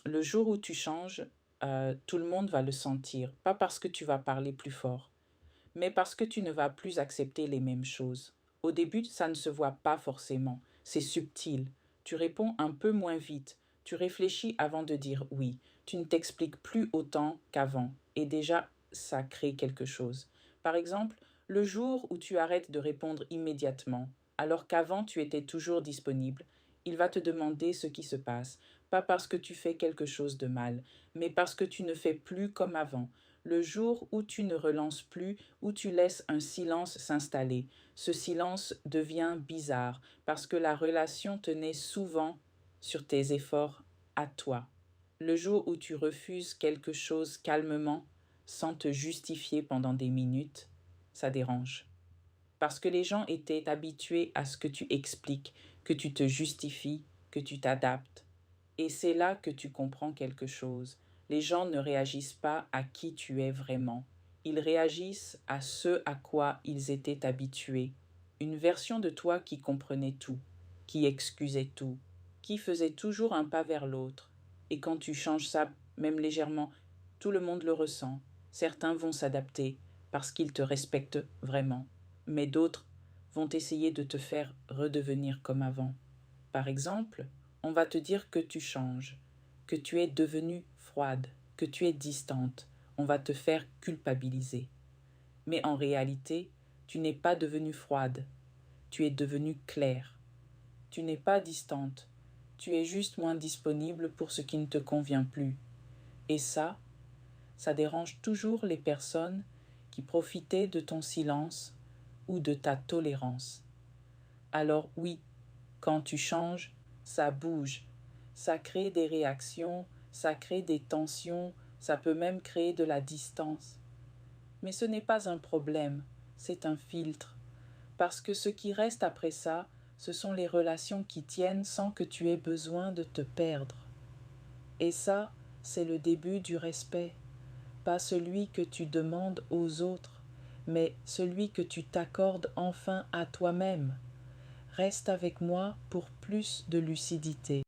Le jour où tu changes, tout le monde va le sentir. Pas parce que tu vas parler plus fort, mais parce que tu ne vas plus accepter les mêmes choses. Au début, ça ne se voit pas forcément. C'est subtil. Tu réponds un peu moins vite. Tu réfléchis avant de dire oui. Tu ne t'expliques plus autant qu'avant. Et déjà, ça crée quelque chose. Par exemple, le jour où tu arrêtes de répondre immédiatement, alors qu'avant tu étais toujours disponible, il va te demander ce qui se passe, pas parce que tu fais quelque chose de mal, mais parce que tu ne fais plus comme avant. Le jour où tu ne relances plus, où tu laisses un silence s'installer, ce silence devient bizarre parce que la relation tenait souvent sur tes efforts à toi. Le jour où tu refuses quelque chose calmement, sans te justifier pendant des minutes, ça dérange. Parce que les gens étaient habitués à ce que tu expliques, que tu te justifies, que tu t'adaptes. Et c'est là que tu comprends quelque chose. Les gens ne réagissent pas à qui tu es vraiment. Ils réagissent à ce à quoi ils étaient habitués. Une version de toi qui comprenait tout, qui excusait tout, qui faisait toujours un pas vers l'autre. Et quand tu changes ça, même légèrement, tout le monde le ressent. Certains vont s'adapter parce qu'ils te respectent vraiment, mais d'autres vont essayer de te faire redevenir comme avant. Par exemple, on va te dire que tu changes, que tu es devenue froide, que tu es distante. On va te faire culpabiliser. Mais en réalité, tu n'es pas devenue froide, tu es devenue claire. Tu n'es pas distante, tu es juste moins disponible pour ce qui ne te convient plus. Et ça dérange toujours les personnes qui profitaient de ton silence ou de ta tolérance. Alors oui, quand tu changes, ça bouge, ça crée des réactions, ça crée des tensions, ça peut même créer de la distance. Mais ce n'est pas un problème, c'est un filtre. Parce que ce qui reste après ça, ce sont les relations qui tiennent sans que tu aies besoin de te perdre. Et ça, c'est le début du respect. Pas celui que tu demandes aux autres, mais celui que tu t'accordes enfin à toi-même. Reste avec moi pour plus de lucidité.